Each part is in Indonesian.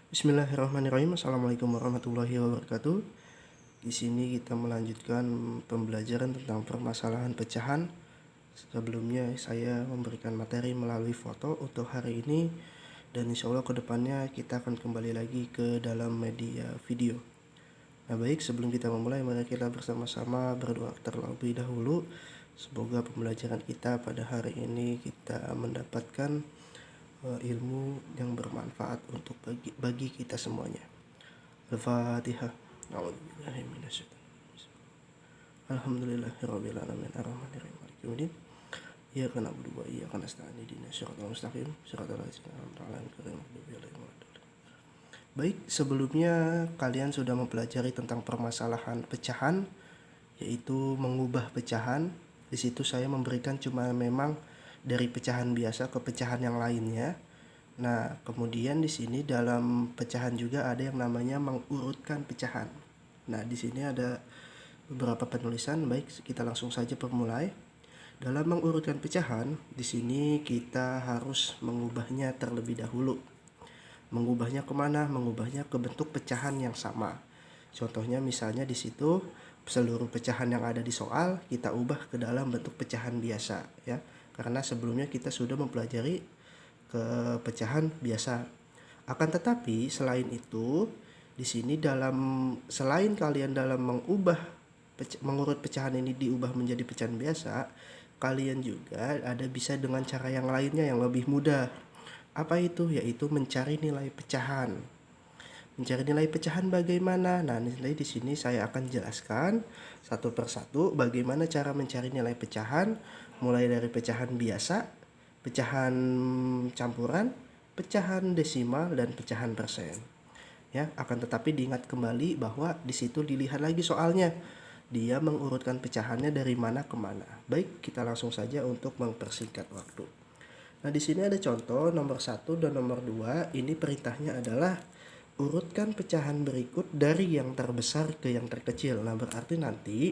Bismillahirrahmanirrahim. Assalamualaikum warahmatullahi wabarakatuh. Di sini kita melanjutkan pembelajaran tentang permasalahan pecahan. Sebelumnya saya memberikan materi melalui foto untuk hari ini, dan insya Allah kedepannya kita akan kembali lagi ke dalam media video. Nah baik, sebelum kita memulai, mari kita bersama-sama berdoa terlebih dahulu. Semoga pembelajaran kita pada hari ini kita mendapatkan ilmu yang bermanfaat untuk bagi kita semuanya. Al-Fatihah. A'udzubillahi minasyaitonir. Alhamdulillahirabbil alamin arrahmanirrahim maliki yaumiddin. Iyyaka na'budu wa iyyaka nasta'in ihdinas siratal mustaqim siratal ladzina an'amta 'alaihim ghairil maghdubi 'alaihim waladdallin. Baik, sebelumnya kalian sudah mempelajari tentang permasalahan pecahan, yaitu mengubah pecahan. Di situ saya memberikan cuma memang dari pecahan biasa ke pecahan yang lainnya. Nah, kemudian di sini dalam pecahan juga ada yang namanya mengurutkan pecahan. Nah, di sini ada beberapa penulisan. Baik, kita langsung saja permulai. Dalam mengurutkan pecahan, di sini kita harus mengubahnya terlebih dahulu. Mengubahnya kemana? Mengubahnya ke bentuk pecahan yang sama. Contohnya misalnya di situ seluruh pecahan yang ada di soal kita ubah ke dalam bentuk pecahan biasa, ya. Karena sebelumnya kita sudah mempelajari ke pecahan biasa. Akan tetapi selain itu, di sini selain kalian dalam mengurut pecahan ini diubah menjadi pecahan biasa, kalian juga ada bisa dengan cara yang lainnya yang lebih mudah. Apa itu? Yaitu mencari nilai pecahan. Mencari nilai pecahan bagaimana? Nah, nilai di sini saya akan jelaskan satu persatu bagaimana cara mencari nilai pecahan, mulai dari pecahan biasa, pecahan campuran, pecahan desimal, dan pecahan persen. Ya, akan tetapi diingat kembali bahwa di situ dilihat lagi soalnya. Dia mengurutkan pecahannya dari mana ke mana. Baik, kita langsung saja untuk mempersingkat waktu. Nah, di sini ada contoh nomor 1 dan nomor 2. Ini perintahnya adalah urutkan pecahan berikut dari yang terbesar ke yang terkecil. Nah, berarti nanti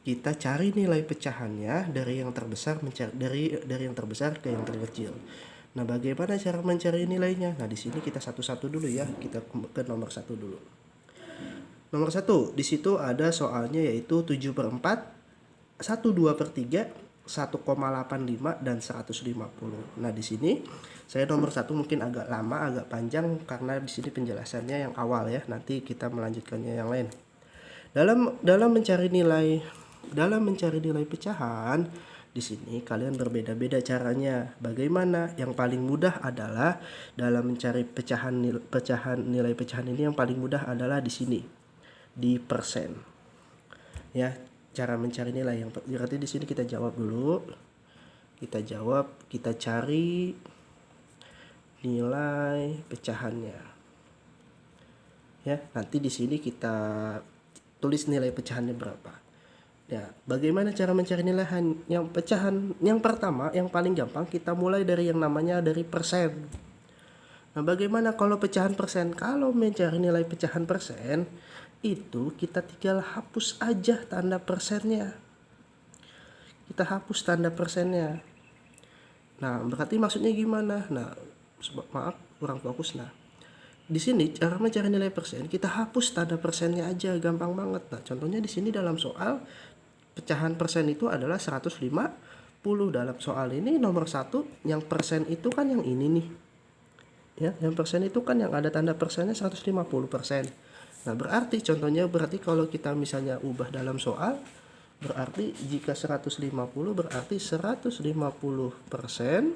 kita cari nilai pecahannya dari yang terbesar dari yang terbesar ke yang terkecil. Nah, bagaimana cara mencari nilainya? Nah, di sini kita satu-satu dulu ya. Kita ke nomor 1 dulu. Nomor 1, di situ ada soalnya yaitu 7/4, 1/2/3, 1,85 dan 150. Nah, di sini saya nomor 1 mungkin agak lama, agak panjang karena di sini penjelasannya yang awal ya. Nanti kita melanjutkannya yang lain. Dalam mencari nilai pecahan, di sini kalian berbeda-beda caranya. Bagaimana? Yang paling mudah adalah dalam mencari nilai pecahan ini yang paling mudah adalah di sini, di persen. Ya, cara mencari nilai yang berarti di sini kita jawab dulu. Kita cari nilai pecahannya. Ya, nanti di sini kita tulis nilai pecahannya berapa. Ya, bagaimana cara mencari nilai yang pecahan? Yang pertama, yang paling gampang kita mulai dari yang namanya dari persen. Nah, bagaimana kalau pecahan persen? Kalau mencari nilai pecahan persen, itu kita tinggal hapus aja tanda persennya. Kita hapus tanda persennya. Nah, berarti maksudnya gimana? Nah, maaf kurang fokus. Nah, di sini cara mencari nilai persen, kita hapus tanda persennya aja, gampang banget. Nah, contohnya di sini dalam soal pecahan persen itu adalah 150. Dalam soal ini nomor 1 yang persen itu kan yang ini nih. Ya, yang persen itu kan yang ada tanda persennya 150%. Nah, berarti kalau kita misalnya ubah dalam soal, berarti jika 150 berarti 150%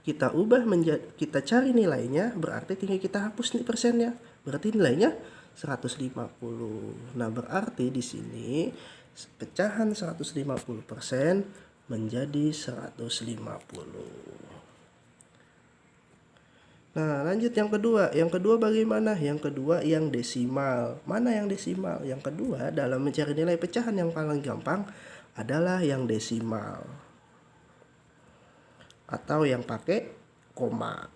kita ubah kita cari nilainya, berarti tinggal kita hapus nih persennya. Berarti nilainya 150. Nah, berarti di sini pecahan 150% menjadi 150. Nah, lanjut yang kedua. Yang kedua bagaimana? Yang kedua yang desimal. Mana yang desimal? Yang kedua dalam mencari nilai pecahan yang paling gampang adalah yang desimal. Atau yang pakai koma.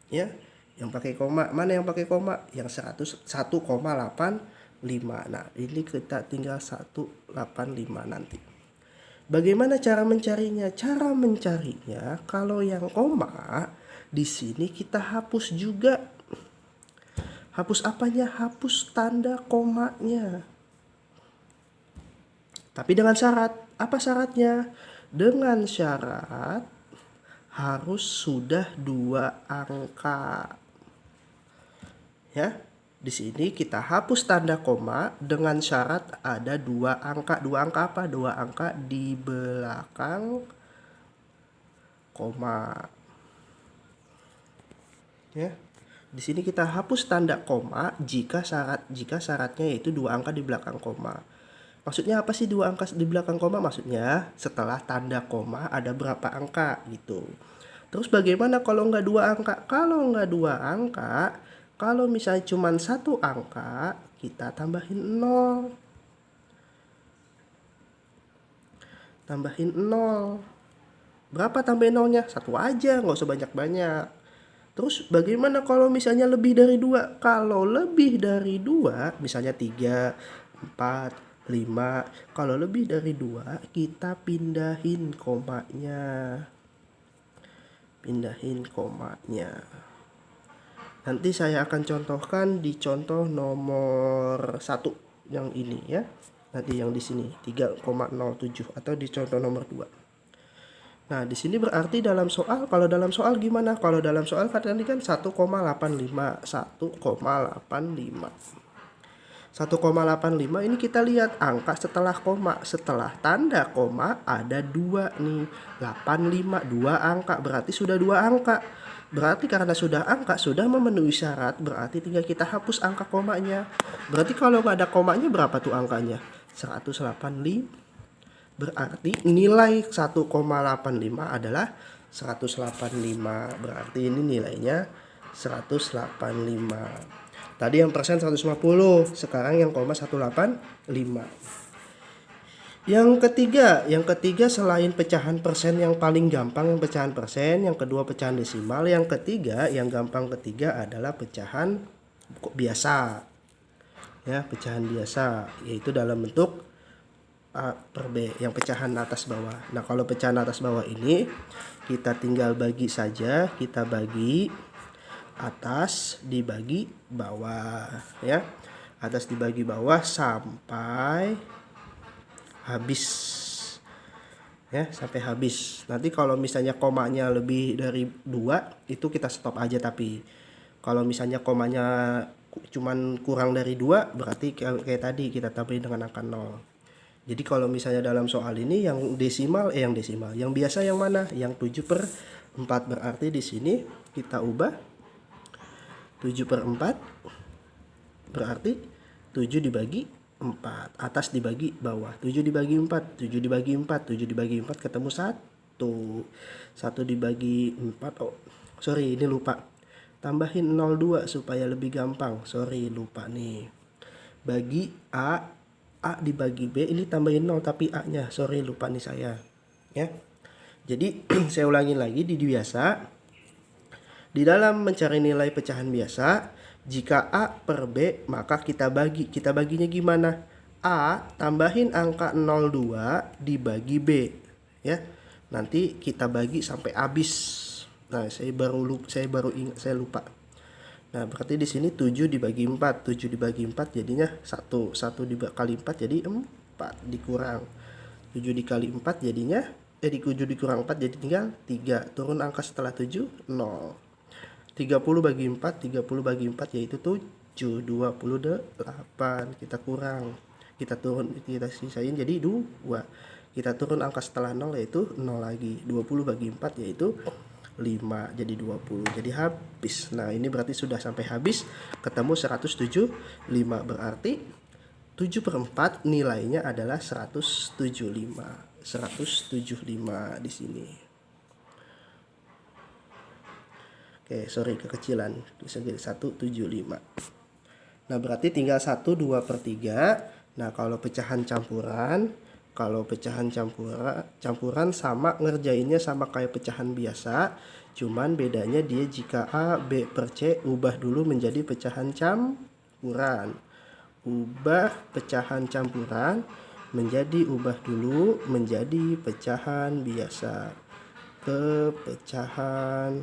Ya, yang pakai koma. Mana yang pakai koma? Yang 1,85. Nah, ini kita tinggal 185 nanti. Bagaimana cara mencarinya? Cara mencarinya kalau yang koma Di sini kita hapus juga. Hapus apanya? Hapus tanda komanya. Tapi dengan syarat. Apa syaratnya? Dengan syarat harus sudah 2 angka. Ya. Di sini kita hapus tanda koma dengan syarat ada 2 angka. 2 angka apa? 2 angka di belakang koma. Ya. Di sini kita hapus tanda koma jika syaratnya yaitu 2 angka di belakang koma. Maksudnya apa sih 2 angka di belakang koma? Maksudnya setelah tanda koma ada berapa angka gitu. Terus bagaimana kalau nggak 2 angka? Kalau nggak 2 angka, kalau misalnya cuma 1 angka, kita tambahin 0. Tambahin 0. Berapa tambahin 0-nya? 1 aja, nggak usah banyak-banyak. Terus bagaimana kalau misalnya lebih dari 2? Kalau lebih dari 2, misalnya 3, 4, 5. Kalau lebih dari 2, kita pindahin komanya. Pindahin komanya. Nanti saya akan contohkan di contoh nomor 1 yang ini ya. Nanti yang di sini 3,07 atau di contoh nomor 2. Nah, di sini berarti dalam soal, kalau dalam soal gimana? Kalau dalam soal kan tadi kan 1,85, 1,85. 1,85 ini kita lihat angka setelah koma. Setelah tanda koma ada 2 nih. 85, 2 angka. Berarti sudah 2 angka. Berarti karena sudah angka, sudah memenuhi syarat, berarti tinggal kita hapus angka komanya. Berarti kalau nggak ada komanya berapa tuh angkanya? 185. Berarti nilai 1,85 adalah 185. Berarti ini nilainya 185. Tadi yang persen 150, sekarang yang koma 185. Yang ketiga selain pecahan persen yang paling gampang yang pecahan persen, yang kedua pecahan desimal, yang ketiga yang gampang ketiga adalah pecahan biasa. Ya, pecahan biasa yaitu dalam bentuk A per B, yang pecahan atas bawah. Nah, kalau pecahan atas bawah ini kita tinggal bagi saja, kita bagi atas dibagi bawah ya. Atas dibagi bawah sampai habis. Ya, sampai habis. Nanti kalau misalnya komanya lebih dari 2 itu kita stop aja, tapi kalau misalnya komanya cuman kurang dari 2 berarti kayak tadi kita tambahin dengan angka 0. Jadi kalau misalnya dalam soal ini yang yang biasa yang mana? Yang 7/4. Berarti di sini kita ubah 7/4 berarti 7 dibagi 4. Atas dibagi bawah. 7 dibagi 4. 7 dibagi 4. 7 dibagi 4 ketemu 1. 1 dibagi 4. Oh, sorry ini lupa. Tambahin 02 supaya lebih gampang. Sorry lupa nih. Bagi A dibagi B, ini tambahin 0 tapi A-nya. Sorry lupa nih saya. Ya. Jadi saya ulangin lagi di biasa. Di dalam mencari nilai pecahan biasa, jika A per B maka kita bagi. Kita baginya gimana? A tambahin angka 02 dibagi B. Ya. Nanti kita bagi sampai habis. Nah, saya baru ingat, saya lupa. Nah, berarti di sini 7 dibagi 4. 7 dibagi 4 jadinya 1. 1 dikali 4 jadi 4 dikurang. 7 dikali 4 jadinya 7 dikurang 4 jadi tinggal 3. Turun angka setelah 7 0. 30 bagi 4, 30 bagi 4 yaitu 7. 28 kita kurang. Kita sisain jadi 2. Kita turun angka setelah 0 yaitu 0 lagi. 20 bagi 4 yaitu 5 jadi 20, jadi habis. Nah, ini berarti sudah sampai habis, ketemu 175. Berarti 7/4 nilainya adalah 175 di sini. Oke, sorry kekecilan, bisa jadi 175. Nah, berarti tinggal 1 2/3. Nah, kalau pecahan campuran sama ngerjainnya sama kayak pecahan biasa, cuman bedanya dia jika A, B per C ubah dulu menjadi pecahan campuran. Ubah pecahan campuran ubah dulu menjadi pecahan biasa ke pecahan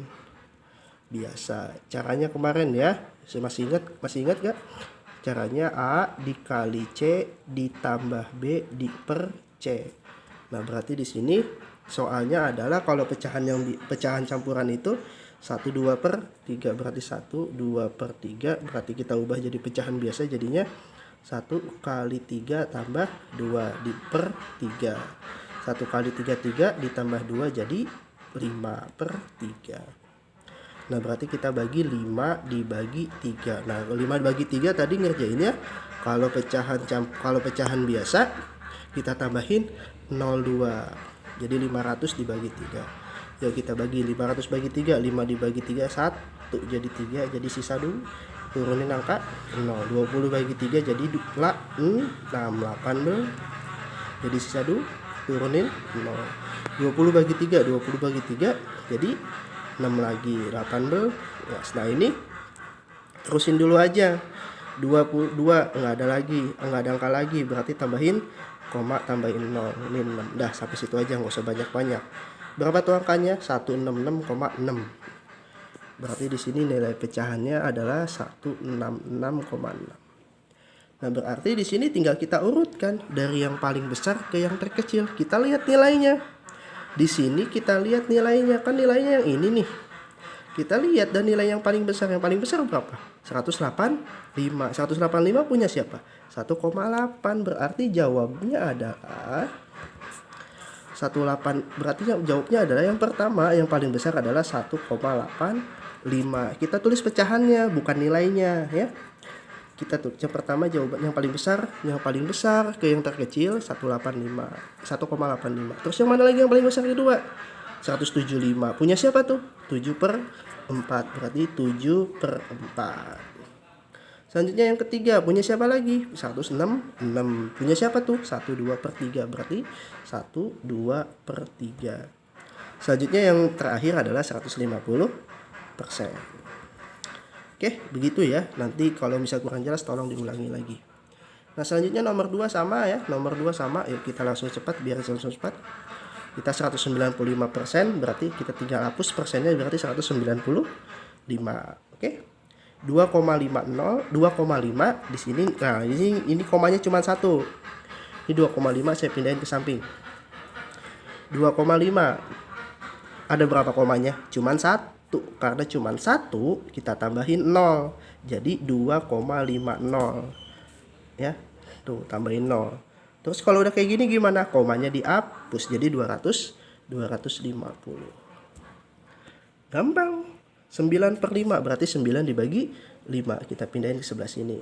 biasa. Caranya kemarin ya, saya masih ingat gak? Caranya A dikali C ditambah B per C. Nah, berarti di sini soalnya adalah kalau pecahan campuran itu 1 2 per 3, berarti 1 2 per 3, berarti kita ubah jadi pecahan biasa, jadinya 1 kali 3 tambah 2 per 3. 1 kali 3 ditambah 2 jadi 5 per 3. Nah, berarti kita bagi 5 dibagi 3. Nah, 5 dibagi 3 tadi ngerjainnya kalau pecahan biasa kita tambahin 02. Jadi 500 dibagi 3. Yuk kita bagi 500 bagi 3, 5 dibagi 3 1 jadi 3, jadi sisa 2. Turunin angka 0. 20 bagi 3 jadi 6, 18. Jadi sisa 2, turunin 0. 20 bagi 3, 20 bagi 3 jadi 6 lagi, 18. Ya, setelah ini terusin dulu aja. 22 enggak ada angka lagi, berarti tambahin koma, tambahin 0. Ini 6. Dah, sampai situ aja, nggak usah banyak-banyak. Berapa tuh angkanya? 166,6. Berarti di sini nilai pecahannya adalah 166,6. Nah, berarti di sini tinggal kita urutkan dari yang paling besar ke yang terkecil. Kita lihat nilainya. Di sini kita lihat nilainya, kan nilainya yang ini nih. Kita lihat dan nilai yang paling besar. Yang paling besar berapa? 185. 185 punya siapa? 1,8. Berarti jawabnya adalah 18. Berarti jawabnya adalah yang pertama, yang paling besar adalah 1,85. Kita tulis pecahannya, bukan nilainya ya. Kita tuh yang pertama jawaban yang paling besar ke yang terkecil 1,85. Terus yang mana lagi yang paling besar kedua? 175. Punya siapa tuh? 7 per 4. Berarti 7 per 4. Selanjutnya yang ketiga punya siapa lagi? 166. Punya siapa tuh? 1 2 per 3. Berarti 1 2 per 3. Selanjutnya yang terakhir adalah 150%. Oke, begitu ya. Nanti kalau misal kurang jelas tolong diulangi lagi. Nah, selanjutnya nomor 2 sama ya. Nomor 2 sama. Yuk kita langsung cepat biar langsung cepat. Kita 195%, berarti kita tinggal hapus persennya, berarti 195. Oke. 2,5 di sini. Nah, ini komanya cuma 1. Ini 2,5 saya pindahin ke samping. 2,5. Ada berapa komanya? Cuman 1. Karena cuma 1, kita tambahin 0. Jadi 2,50. Ya. Tuh, tambahin 0. Terus kalau udah kayak gini gimana? Komanya dihapus jadi 250. Gampang. 9 per 5 berarti 9 dibagi 5. Kita pindahin ke sebelah sini.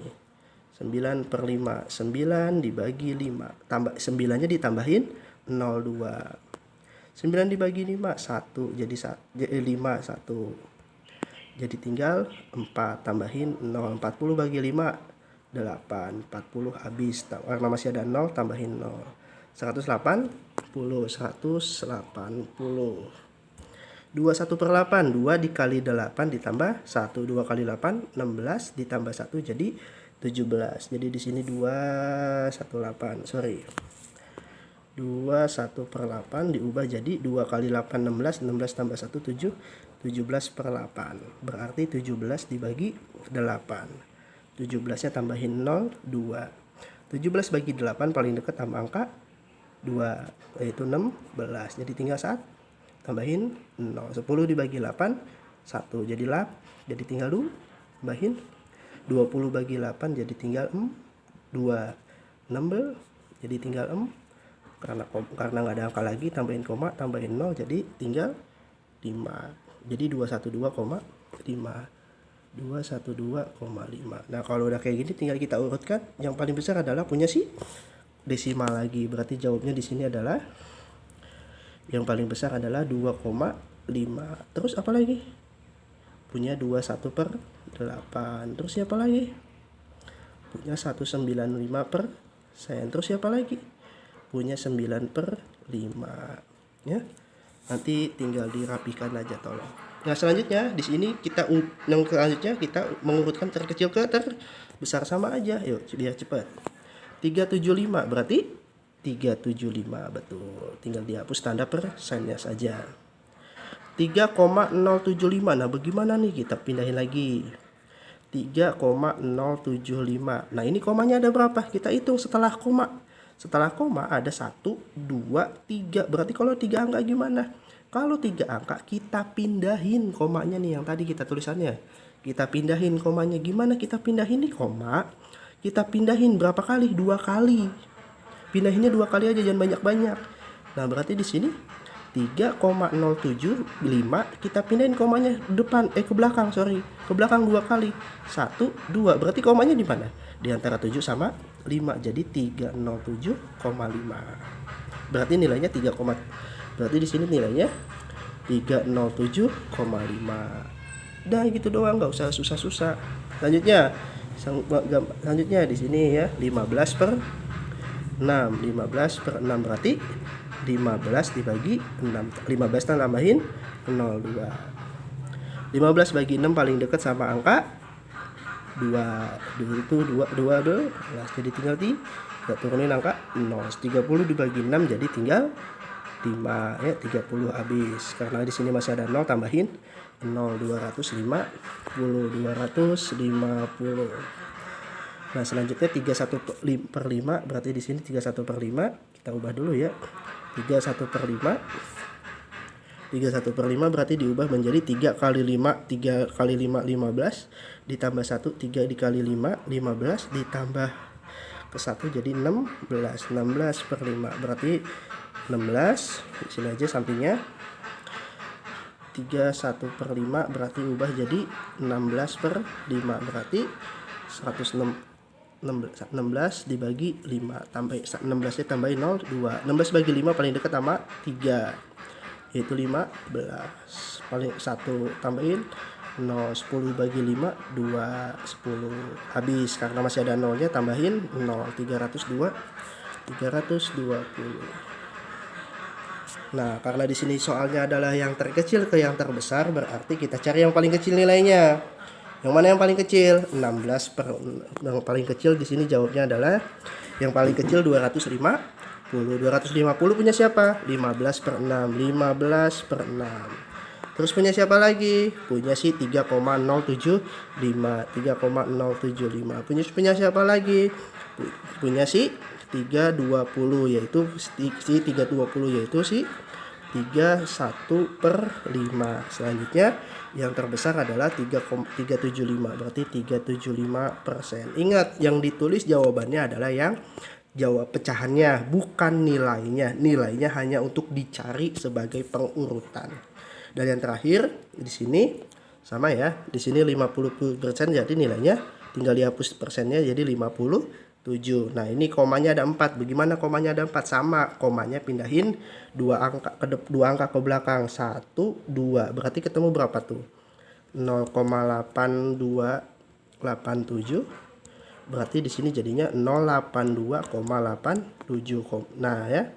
9 per 5. 9 dibagi 5. 9-nya ditambahin 02. 9 dibagi 5 1 jadi 5 1. Jadi tinggal 4 tambahin 0. 40 bagi 5 8. 40 habis. Karena masih ada 0 tambahin 0. 180. 21 per 8. 2 dikali 8 ditambah 1. 2 kali 8 16 ditambah 1 jadi 17. Jadi di sini 218. 21 per 8 diubah jadi 2 kali 8 16. 16 tambah 1 7. 17 per 8. Berarti 17 dibagi 8. 17-nya tambahin 0 2. 17 bagi 8 paling dekat tambah angka 2 yaitu 16. Jadi tinggal 1 tambahin 0. 10 dibagi 8 1 jadi lap. Jadi tinggal 2 tambahin 20 bagi 8 jadi tinggal 2. 16 jadi tinggal 4. Karena nggak ada angka lagi tambahin koma tambahin 0 jadi tinggal 5. Jadi 212,5. 212,5. Nah, kalau udah kayak gini tinggal kita urutkan. Yang paling besar adalah punya si desimal lagi. Berarti jawabnya di sini adalah yang paling besar adalah 2,5. Terus apa lagi? Punya 21 per 8. Terus siapa lagi? Punya 195%. Terus siapa lagi? Punya 9 per 5 ya. Nanti tinggal dirapikan aja tolong. Nah, selanjutnya di sini kita mengurutkan terkecil ke terbesar sama aja. Yuk biar cepat. 375 berarti 375 betul. Tinggal dihapus tanda persennya saja. 3,075. Nah, bagaimana nih? Kita pindahin lagi. 3,075. Nah, ini komanya ada berapa? Kita hitung setelah koma. Setelah koma ada 1, 2, 3. Berarti kalau 3 angka gimana? Kalau 3 angka kita pindahin komanya nih yang tadi kita tulisannya. Kita pindahin komanya. Gimana kita pindahin nih koma? Kita pindahin berapa kali? 2 kali. Pindahinnya 2 kali aja, jangan banyak-banyak. Nah, berarti di sini 3,075 kita pindahin komanya ke belakang, ke belakang 2 kali. 1, 2. Berarti komanya di mana? Di antara 7 sama 5. Jadi 307,5. Berarti nilainya 3, berarti di sini nilainya 307,5. Udah gitu doang, nggak usah susah-susah. Selanjutnya di sini ya 15 per 6. 15 per 6 berarti 15 dibagi 6. 15 tambahin 02. 15 bagi 6 paling dekat sama angka 2. Itu 2 jadi tinggal kita turunin angka 0. 30 dibagi 6 jadi tinggal 5 ya, 30 habis. Karena di sini masih ada 0, tambahin 0. 250. Nah, selanjutnya 31 per 5 berarti di sini 31 per 5. Kita ubah dulu ya. 31 per 5. 31 per 5 berarti diubah menjadi 3 kali 5. 3 kali 5 15 ditambah 1. 3 dikali 5 15 ditambah ke 1 jadi 16. 16 per 5 berarti 16. Di sini aja sampingnya 31 per 5 berarti ubah jadi 16 per 5 berarti 16 dibagi 5 tambah 16 nya tambahin 0 2. 16 bagi 5 paling dekat sama 3 yaitu 15. Paling 1 tambahin 0. 10 bagi 5 2 10 habis. Karena masih ada 0 nya tambahin 0. 320. Nah, karena di sini soalnya adalah yang terkecil ke yang terbesar, berarti kita cari yang paling kecil nilainya. Yang mana yang paling kecil? 16 per yang paling kecil di sini jawabnya adalah yang paling kecil 250. 250 punya siapa? 15 per 6. 15 per 6. Terus punya siapa lagi? Punya si 3,075. 3,075. Punya siapa lagi? Punya si 320 yaitu si 320 yaitu si 31 per 5. Selanjutnya yang terbesar adalah 375 berarti 375%. Ingat yang ditulis jawabannya adalah yang jawab pecahannya bukan nilainya. Nilainya hanya untuk dicari sebagai pengurutan. Dan yang terakhir di sini sama ya. Di sini 50% jadi nilainya tinggal dihapus persennya jadi 57. Nah, ini komanya ada 4. Bagaimana komanya ada 4? Sama, komanya pindahin 2 angka ke belakang. 1 2. Berarti ketemu berapa tuh? 0,8287. Berarti di sini jadinya 082,87. Nah, ya.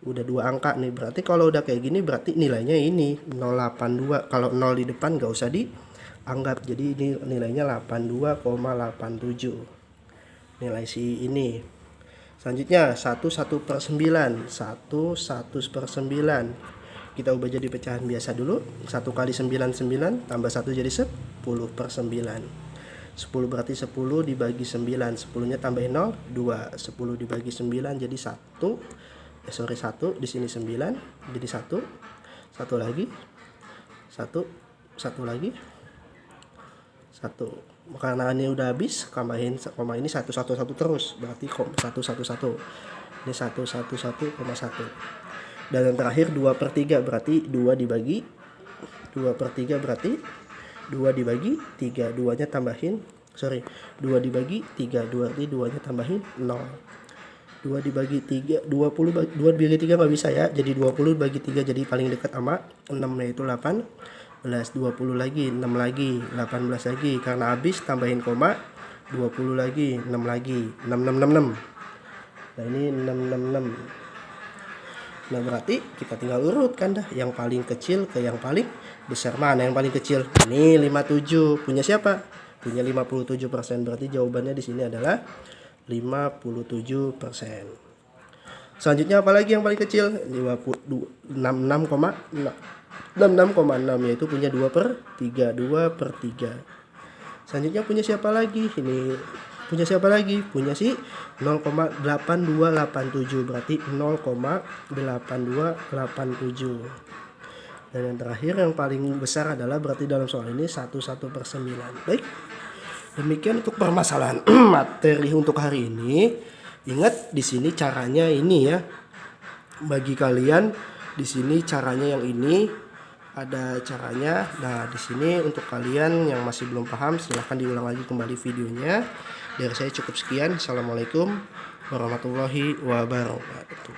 Udah 2 angka nih. Berarti kalau udah kayak gini berarti nilainya ini 082. Kalau 0 di depan nggak usah dianggap. Jadi ini nilainya 82,87. Nilai si ini. Selanjutnya 1 per 9. 1 per 9. Kita ubah jadi pecahan biasa dulu. 1 kali 9 9 tambah 1 jadi 10 per 9. 10 berarti 10 dibagi 9. 10 nya tambahin 0 2. 10 dibagi 9 jadi 1. 1 di sini 9 jadi 1. 1 lagi. 1 lagi. 1. Karena ini udah habis, tambahin koma ini 1 terus, berarti 1 ini 1,1. Dan yang terakhir 2 per 3 berarti 2 dibagi 2 per 3 berarti 2 dibagi 3. 2 nya tambahin 2 dibagi 3 berarti 2 nya tambahin 0. 2 dibagi 3 2 dibagi 3 nggak bisa ya, jadi 20 dibagi 3 jadi paling dekat sama 6 yaitu 8. 20 lagi 6 lagi 18 lagi karena habis tambahin koma 20 lagi 6 lagi 6. Nah, ini 6. Nah, berarti kita tinggal urutkan dah yang paling kecil ke yang paling besar. Mana yang paling kecil? Ini 57. Punya siapa? Punya 57%. Berarti jawabannya di sini adalah 57%. Selanjutnya apalagi yang paling kecil? 6,6. 66,6, yaitu punya 2/3. Selanjutnya punya siapa lagi? Ini punya siapa lagi? Punya si 0,8287, berarti 0,8287. Dan yang terakhir yang paling besar adalah berarti dalam soal ini 11/9. Baik, demikian untuk permasalahan materi untuk hari ini. Ingat di sini caranya ini ya. Bagi kalian di sini caranya yang ini ada caranya. Nah, di sini untuk kalian yang masih belum paham silahkan diulang lagi kembali videonya. Dari saya cukup sekian. Assalamualaikum warahmatullahi wabarakatuh.